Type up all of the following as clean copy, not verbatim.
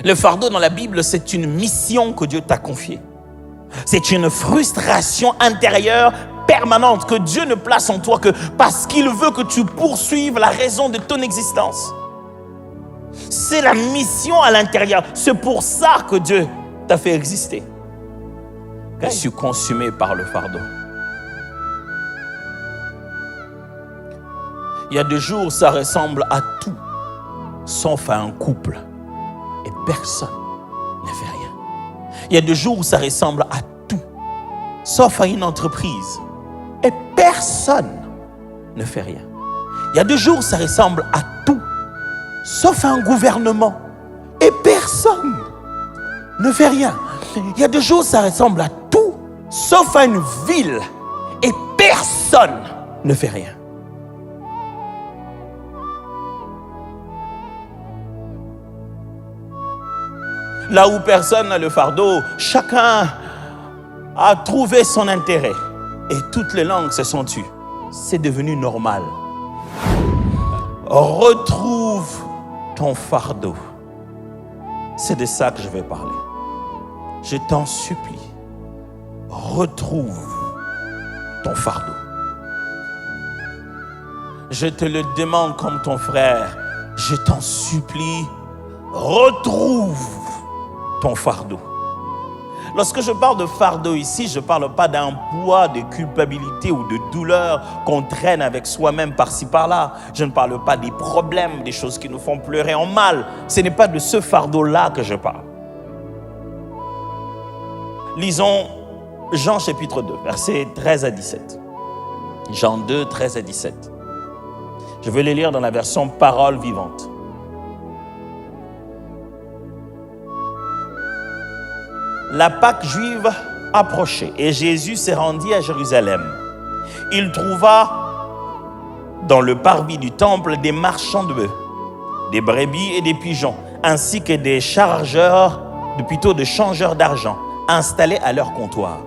Le fardeau dans la Bible, c'est une mission que Dieu t'a confiée. C'est une frustration intérieure permanente que Dieu ne place en toi que parce qu'il veut que tu poursuives la raison de ton existence. C'est la mission à l'intérieur. C'est pour ça que Dieu t'a fait exister. Je suis consumé par le fardeau. Il y a des jours où ça ressemble à tout, sauf à un couple. Et personne ne fait rien. Il y a des jours où ça ressemble à tout, sauf à une entreprise. Et personne ne fait rien. Il y a des jours où ça ressemble à tout, sauf à un gouvernement. Et personne ne fait rien. Il y a des jours où ça ressemble à tout, sauf à une ville. Et personne ne fait rien. Là où personne n'a le fardeau, chacun a trouvé son intérêt. Et toutes les langues se sont tues. C'est devenu normal. Retrouve ton fardeau. C'est de ça que je vais parler. Je t'en supplie. Retrouve ton fardeau. Je te le demande comme ton frère. Je t'en supplie. Retrouve ton fardeau. Lorsque je parle de fardeau ici, je ne parle pas d'un poids de culpabilité ou de douleur qu'on traîne avec soi-même par-ci par-là. Je ne parle pas des problèmes, des choses qui nous font pleurer en mal. Ce n'est pas de ce fardeau-là que je parle. Lisons Jean chapitre 2, versets 13 à 17. Jean 2, 13 à 17. Je vais les lire dans la version Parole vivante. La Pâque juive approchait et Jésus s'est rendu à Jérusalem. Il trouva dans le parvis du temple des marchands de bœufs, des brebis et des pigeons, ainsi que des changeurs d'argent installés à leur comptoir.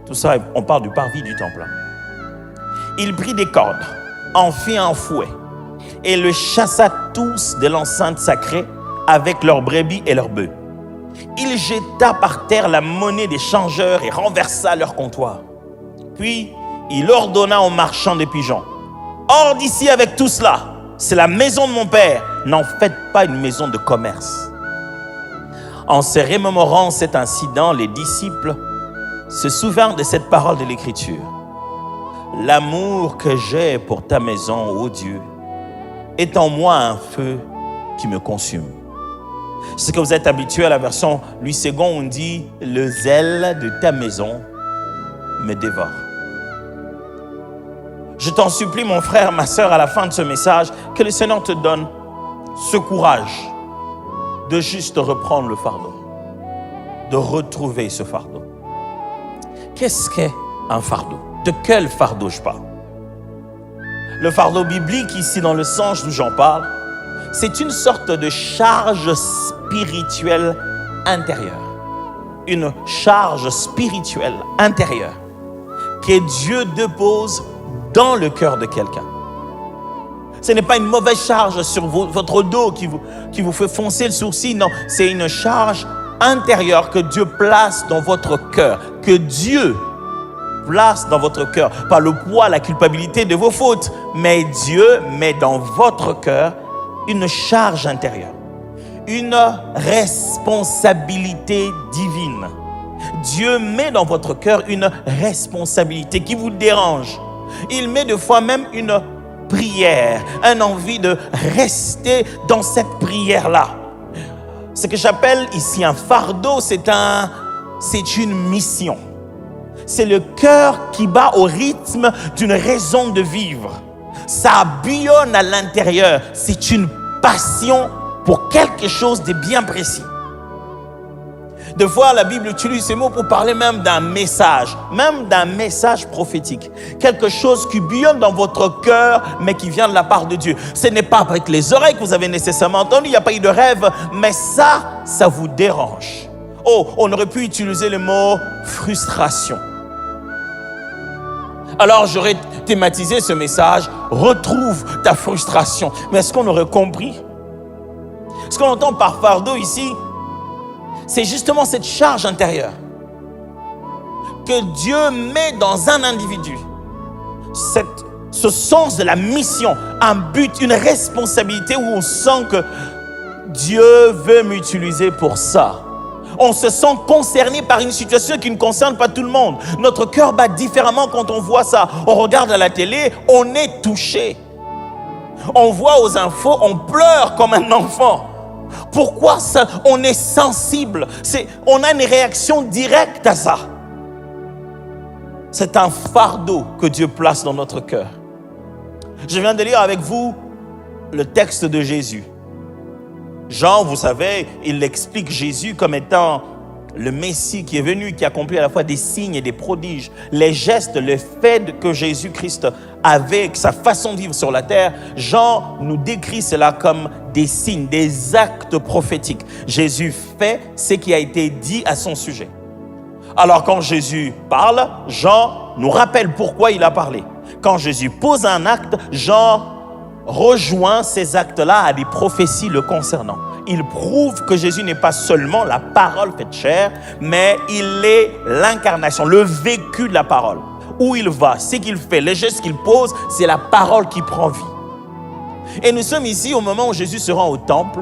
Tout ça, on parle du parvis du temple. Il prit des cordes, en fit un fouet et le chassa tous de l'enceinte sacrée avec leurs brebis et leurs bœufs. Il jeta par terre la monnaie des changeurs et renversa leur comptoir. Puis, il ordonna aux marchands de pigeons: « Hors d'ici avec tout cela, c'est la maison de mon père, n'en faites pas une maison de commerce. » En se remémorant cet incident, les disciples se souvinrent de cette parole de l'Écriture. « L'amour que j'ai pour ta maison, ô Dieu, est en moi un feu qui me consume. » C'est que vous êtes habitué à la version Louis II, on dit « Le zèle de ta maison me dévore. » Je t'en supplie, mon frère, ma sœur, à la fin de ce message, que le Seigneur te donne ce courage de juste reprendre le fardeau, de retrouver ce fardeau. Qu'est-ce qu'est un fardeau? De quel fardeau je parle? Le fardeau biblique, ici dans le sens d'où j'en parle, c'est une sorte de charge spirituelle intérieure. Une charge spirituelle intérieure que Dieu dépose dans le cœur de quelqu'un. Ce n'est pas une mauvaise charge sur votre dos qui vous fait foncer le sourcil. Non, c'est une charge intérieure que Dieu place dans votre cœur. Que Dieu place dans votre cœur. Pas le poids, la culpabilité de vos fautes. Mais Dieu met dans votre cœur une charge intérieure, une responsabilité divine. Dieu met dans votre cœur une responsabilité qui vous dérange. Il met des fois même une prière, une envie de rester dans cette prière-là. Ce que j'appelle ici un fardeau, c'est une mission. C'est le cœur qui bat au rythme d'une raison de vivre. Ça bouillonne à l'intérieur. C'est une passion pour quelque chose de bien précis. Des fois, la Bible utilise ces mots pour parler même d'un message prophétique. Quelque chose qui bouillonne dans votre cœur, mais qui vient de la part de Dieu. Ce n'est pas avec les oreilles que vous avez nécessairement entendu, il n'y a pas eu de rêve, mais ça vous dérange. Oh, on aurait pu utiliser le mot frustration. Alors j'aurais thématisé ce message, retrouve ta frustration. Mais est-ce qu'on aurait compris? Ce qu'on entend par fardeau ici, c'est justement cette charge intérieure que Dieu met dans un individu. Ce sens de la mission, un but, une responsabilité où on sent que Dieu veut m'utiliser pour ça. On se sent concerné par une situation qui ne concerne pas tout le monde. Notre cœur bat différemment quand on voit ça. On regarde à la télé, on est touché. On voit aux infos, on pleure comme un enfant. Pourquoi ça? On est sensible. On a une réaction directe à ça. C'est un fardeau que Dieu place dans notre cœur. Je viens de lire avec vous le texte de Jésus. Jean, vous savez, il explique Jésus comme étant le Messie qui est venu, qui accomplit à la fois des signes et des prodiges. Les gestes, le fait que Jésus-Christ avait, sa façon de vivre sur la terre, Jean nous décrit cela comme des signes, des actes prophétiques. Jésus fait ce qui a été dit à son sujet. Alors quand Jésus parle, Jean nous rappelle pourquoi il a parlé. Quand Jésus pose un acte, Jean rejoint ces actes-là à des prophéties le concernant. Il prouve que Jésus n'est pas seulement la parole faite chair, mais il est l'incarnation, le vécu de la parole. Où il va, ce qu'il fait, les gestes qu'il pose, c'est la parole qui prend vie. Et nous sommes ici au moment où Jésus se rend au temple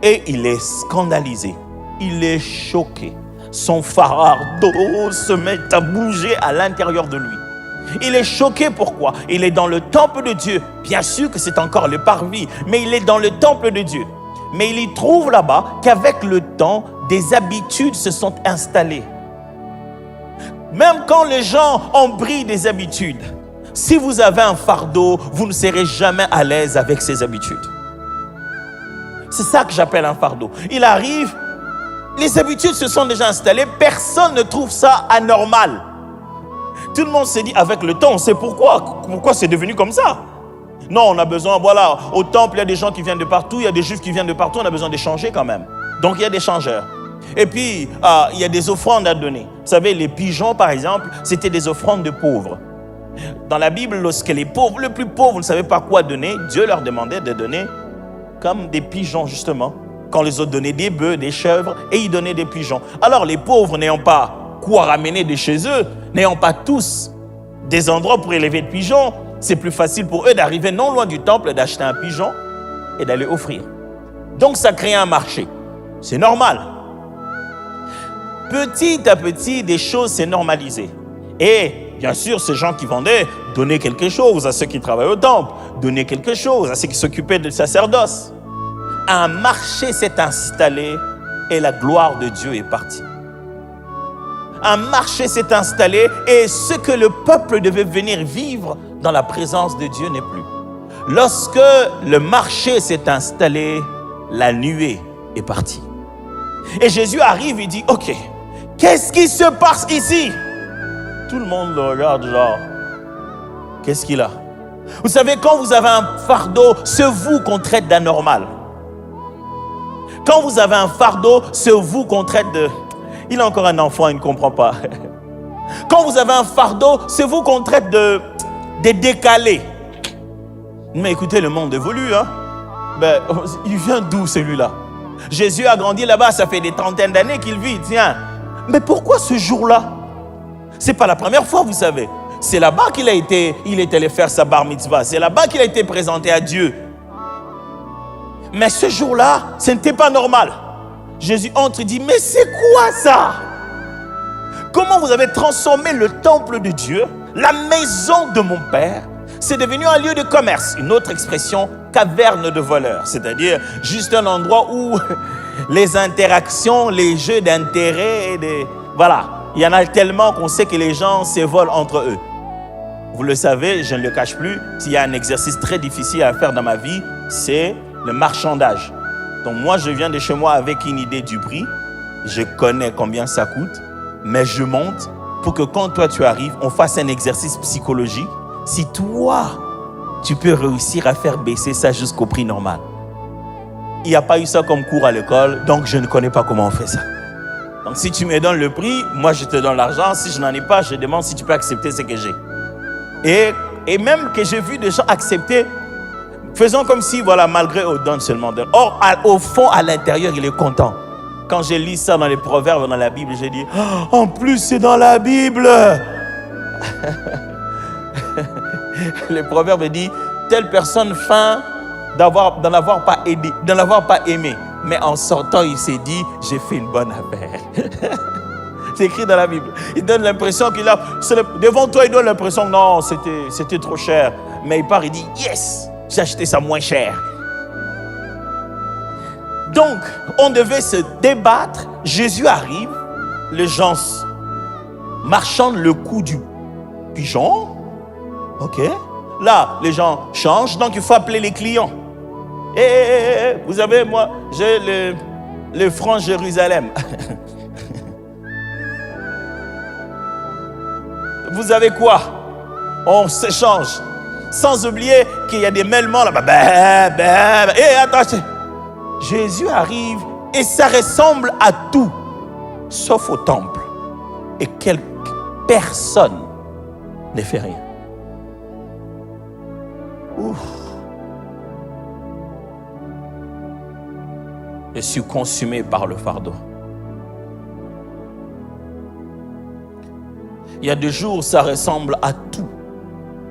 et il est scandalisé, il est choqué. Son fardeau se met à bouger à l'intérieur de lui. Il est choqué, pourquoi? Il est dans le temple de Dieu. Bien sûr que c'est encore le parvis, mais il est dans le temple de Dieu. Mais il y trouve là-bas qu'avec le temps, des habitudes se sont installées. Même quand les gens ont pris des habitudes, si vous avez un fardeau, vous ne serez jamais à l'aise avec ces habitudes. C'est ça que j'appelle un fardeau. Il arrive, les habitudes se sont déjà installées, personne ne trouve ça anormal. Tout le monde s'est dit, avec le temps, on sait pourquoi c'est devenu comme ça. Non, on a besoin, voilà, au temple, il y a des gens qui viennent de partout, il y a des juifs qui viennent de partout, on a besoin d'échanger quand même. Donc, il y a des changeurs. Et puis, il y a des offrandes à donner. Vous savez, les pigeons, par exemple, c'était des offrandes de pauvres. Dans la Bible, lorsque les pauvres, le plus pauvre, ne savaient pas quoi donner, Dieu leur demandait de donner comme des pigeons, justement. Quand les autres donnaient des bœufs, des chèvres, et ils donnaient des pigeons. Alors, les pauvres n'ayant pas quoi ramener de chez eux, n'ayant pas tous des endroits pour élever de pigeons, c'est plus facile pour eux d'arriver non loin du temple, d'acheter un pigeon et d'aller offrir. Donc ça crée un marché. C'est normal. Petit à petit, des choses s'est normalisées. Et bien sûr, ces gens qui vendaient donnaient quelque chose à ceux qui travaillaient au temple, donnaient quelque chose à ceux qui s'occupaient du sacerdoce. Un marché s'est installé et la gloire de Dieu est partie. Un marché s'est installé et ce que le peuple devait venir vivre dans la présence de Dieu n'est plus. Lorsque le marché s'est installé, la nuée est partie. Et Jésus arrive et dit, ok, qu'est-ce qui se passe ici? Tout le monde le regarde genre, qu'est-ce qu'il a? Vous savez, quand vous avez un fardeau, c'est vous qu'on traite d'anormal. Quand vous avez un fardeau, c'est vous qu'on traite de... Il a encore un enfant, il ne comprend pas. Quand vous avez un fardeau, c'est vous qu'on traite de décalés. Mais écoutez, le monde évolue. Il vient d'où celui-là? Jésus a grandi là-bas, ça fait des trentaines d'années qu'il vit. Tiens, mais pourquoi ce jour-là? C'est pas la première fois, vous savez. C'est là-bas qu'il est allé faire sa bar mitzvah. C'est là-bas qu'il a été présenté à Dieu. Mais ce jour-là, ce n'était pas normal. Jésus entre et dit, mais c'est quoi ça? Comment vous avez transformé le temple de Dieu, la maison de mon Père, c'est devenu un lieu de commerce. Une autre expression, caverne de voleurs. C'est-à-dire juste un endroit où les interactions, les jeux d'intérêt, voilà. Il y en a tellement qu'on sait que les gens se volent entre eux. Vous le savez, je ne le cache plus, s'il y a un exercice très difficile à faire dans ma vie, c'est le marchandage. Donc moi, je viens de chez moi avec une idée du prix. Je connais combien ça coûte, mais je monte pour que quand toi tu arrives, on fasse un exercice psychologique. Si toi, tu peux réussir à faire baisser ça jusqu'au prix normal. Il n'y a pas eu ça comme cours à l'école, donc je ne connais pas comment on fait ça. Donc si tu me donnes le prix, moi je te donne l'argent. Si je n'en ai pas, je demande si tu peux accepter ce que j'ai. Et même que j'ai vu des gens accepter Faisons comme si, voilà, malgré on donne seulement donne. Or, au fond, à l'intérieur, il est content. Quand je lis ça dans les proverbes, dans la Bible, j'ai dit, oh, en plus, c'est dans la Bible. Les proverbes disent, telle personne feint d'en avoir pas aimé. Mais en sortant, il s'est dit, j'ai fait une bonne affaire. C'est écrit dans la Bible. Il donne l'impression qu'il a... Devant toi, il donne l'impression que non, c'était trop cher. Mais il part, il dit, yes, j'ai acheté ça moins cher. Donc, on devait se débattre. Jésus arrive, les gens marchandent le cou du pigeon. Ok. Là, les gens changent, donc il faut appeler les clients. Vous savez, moi, j'ai le franc Jérusalem. Vous avez quoi? On s'échange. Sans oublier qu'il y a des mêlements là-bas. Attention. Jésus arrive et ça ressemble à tout, sauf au temple. Et personne ne fait rien. Ouf. Je suis consumé par le fardeau. Il y a des jours où ça ressemble à tout,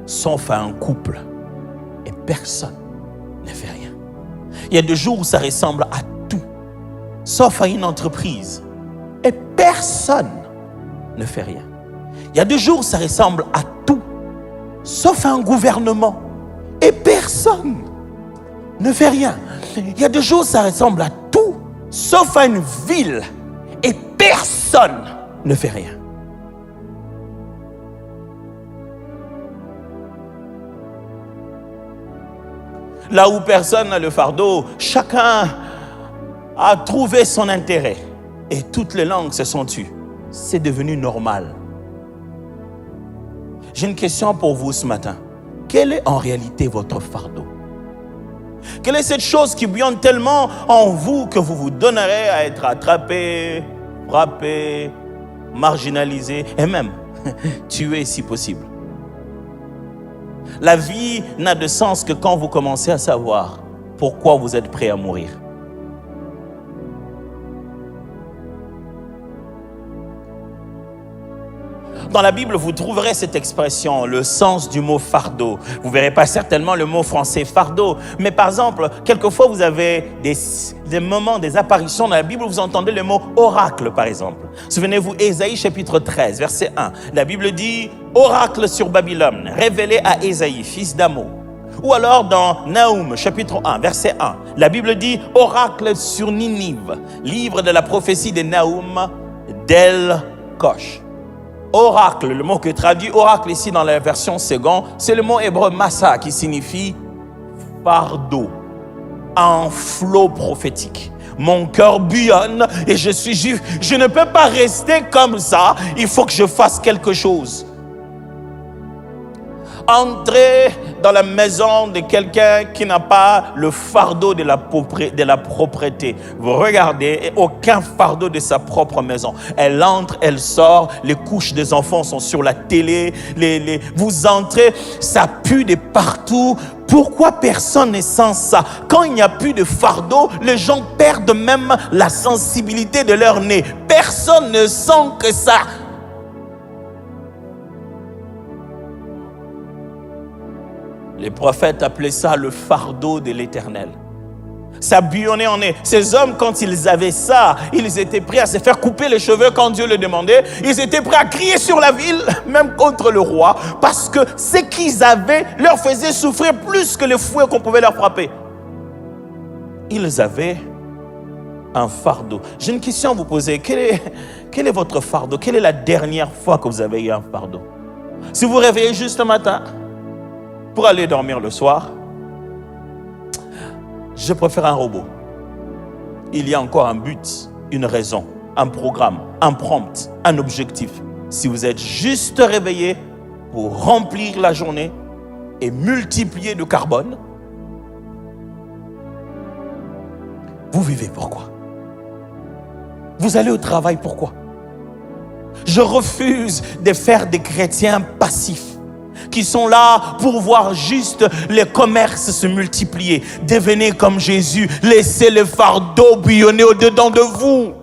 sauf à un couple. Et personne ne fait rien. Il y a des jours où ça ressemble à tout, sauf à une entreprise. Et personne ne fait rien. Il y a des jours où ça ressemble à tout, sauf à un gouvernement. Et personne ne fait rien. Il y a des jours où ça ressemble à tout, sauf à une ville. Et personne ne fait rien. Là où personne n'a le fardeau, chacun a trouvé son intérêt. Et toutes les langues se sont tues. C'est devenu normal. J'ai une question pour vous ce matin. Quel est en réalité votre fardeau? Quelle est cette chose qui bouillonne tellement en vous que vous vous donnerez à être attrapé, frappé, marginalisé et même tué si possible? La vie n'a de sens que quand vous commencez à savoir pourquoi vous êtes prêt à mourir. Dans la Bible, vous trouverez cette expression, le sens du mot fardeau. Vous ne verrez pas certainement le mot français fardeau, mais par exemple, quelquefois vous avez des moments, des apparitions dans la Bible où vous entendez le mot oracle, par exemple. Souvenez-vous, Ésaïe chapitre 13, verset 1. La Bible dit, oracle sur Babylone, révélé à Ésaïe, fils d'Amo. Ou alors dans Naoum, chapitre 1, verset 1. La Bible dit, oracle sur Ninive, livre de la prophétie de Naoum, d'El-Kosh. Oracle, le mot que traduit oracle ici dans la version seconde, c'est le mot hébreu massa qui signifie fardeau, un flot prophétique. Mon cœur bouillonne et je suis juif. Je ne peux pas rester comme ça. Il faut que je fasse quelque chose. Entrez dans la maison de quelqu'un qui n'a pas le fardeau de la propreté. Vous regardez, et aucun fardeau de sa propre maison. Elle entre, elle sort, les couches des enfants sont sur la télé, vous entrez, ça pue de partout. Pourquoi personne ne sent ça? Quand il n'y a plus de fardeau, les gens perdent même la sensibilité de leur nez. Personne ne sent que ça. Les prophètes appelaient ça le fardeau de l'Éternel. Ça bouillonnait en eux. Ces hommes, quand ils avaient ça, ils étaient prêts à se faire couper les cheveux quand Dieu le demandait. Ils étaient prêts à crier sur la ville, même contre le roi, parce que ce qu'ils avaient leur faisait souffrir plus que les fouets qu'on pouvait leur frapper. Ils avaient un fardeau. J'ai une question à vous poser. Quel est votre fardeau? Quelle est la dernière fois que vous avez eu un fardeau? Si vous vous réveillez juste le matin pour aller dormir le soir, je préfère un robot. Il y a encore un but, une raison, un programme, un prompt, un objectif. Si vous êtes juste réveillé pour remplir la journée et multiplier le carbone, vous vivez pourquoi? Vous allez au travail pourquoi? Je refuse de faire des chrétiens passifs. qui sont là pour voir juste les commerces se multiplier. Devenez comme Jésus, laissez le fardeau bouillonner au-dedans de vous.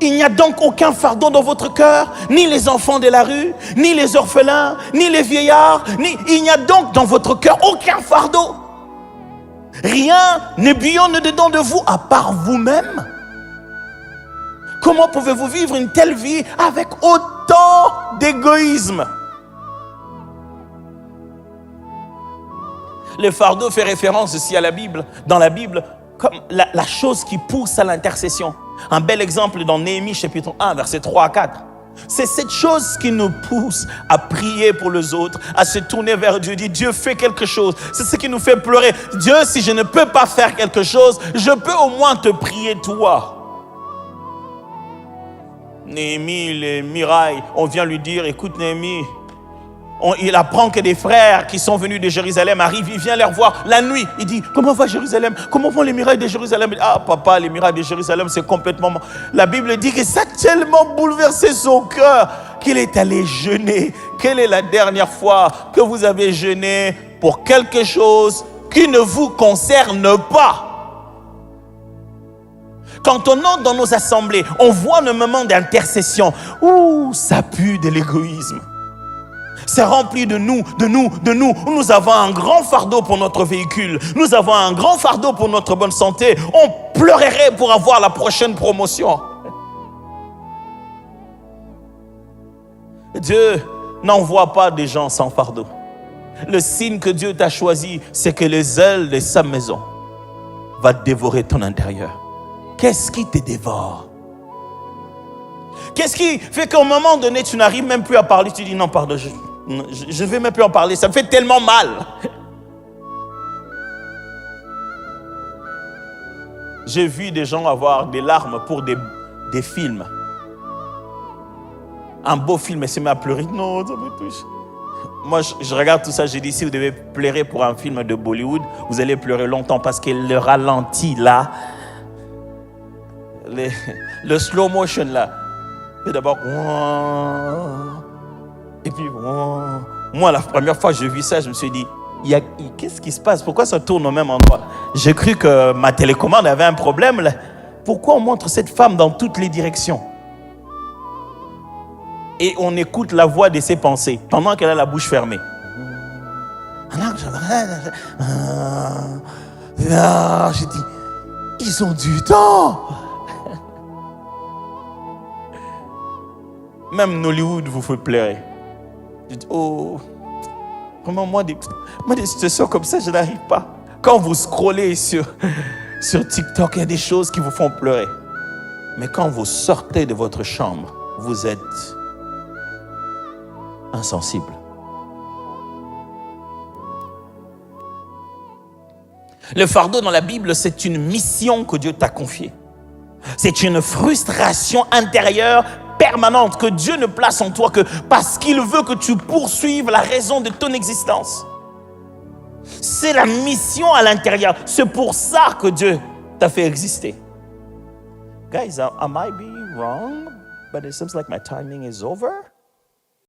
Il n'y a donc aucun fardeau dans votre cœur, ni les enfants de la rue, ni les orphelins, ni les vieillards, il n'y a donc dans votre cœur aucun fardeau. Rien ne bouillonne dedans de vous à part vous-même. Comment pouvez-vous vivre une telle vie avec autant d'égoïsme? Le fardeau fait référence aussi à la Bible, dans la Bible, comme la chose qui pousse à l'intercession. Un bel exemple dans Néhémie chapitre 1, versets 3 à 4. C'est cette chose qui nous pousse à prier pour les autres, à se tourner vers Dieu, dire Dieu fais quelque chose. C'est ce qui nous fait pleurer. Dieu, si je ne peux pas faire quelque chose, je peux au moins te prier toi. Néhémie, les mirailles, on vient lui dire, écoute Néhémie, il apprend que des frères qui sont venus de Jérusalem arrivent, il vient les voir la nuit. Il dit, comment va Jérusalem? Comment vont les murailles de Jérusalem? Il dit, ah papa, les murailles de Jérusalem, c'est complètement... La Bible dit que ça a tellement bouleversé son cœur qu'il est allé jeûner. Quelle est la dernière fois que vous avez jeûné pour quelque chose qui ne vous concerne pas? Quand on entre dans nos assemblées, on voit le moment d'intercession. Ouh, ça pue de l'égoïsme. C'est rempli de nous. Nous avons un grand fardeau pour notre véhicule. Nous avons un grand fardeau pour notre bonne santé. On pleurerait pour avoir la prochaine promotion. Dieu n'envoie pas des gens sans fardeau. Le signe que Dieu t'a choisi, c'est que les ailes de sa maison vont dévorer ton intérieur. Qu'est-ce qui te dévore? Qu'est-ce qui fait qu'au moment donné, tu n'arrives même plus à parler? Tu dis non, pardon, je ne vais même plus en parler. Ça me fait tellement mal. J'ai vu des gens avoir des larmes pour des films. Un beau film, et se met à pleurer. Non, ça me touche. Moi, je regarde tout ça, j'ai dit, si vous devez pleurer pour un film de Bollywood, vous allez pleurer longtemps parce que le ralenti là, le slow motion là, et d'abord, et puis, moi, la première fois que j'ai vu ça, je me suis dit, qu'est-ce qui se passe? Pourquoi ça tourne au même endroit? J'ai cru que ma télécommande avait un problème là. Pourquoi on montre cette femme dans toutes les directions? Et on écoute la voix de ses pensées pendant qu'elle a la bouche fermée. J'ai dit, ils ont du temps. Même Nollywood vous fait pleurer. Je dis, oh, vraiment, moi, des situations comme ça, je n'arrive pas. Quand vous scrollez sur TikTok, il y a des choses qui vous font pleurer. Mais quand vous sortez de votre chambre, vous êtes insensible. Le fardeau dans la Bible, c'est une mission que Dieu t'a confiée. C'est une frustration intérieure permanente que Dieu ne place en toi que parce qu'il veut que tu poursuives la raison de ton existence. C'est la mission à l'intérieur. C'est pour ça que Dieu t'a fait exister. Guys, I might be wrong, but it seems like my timing is over.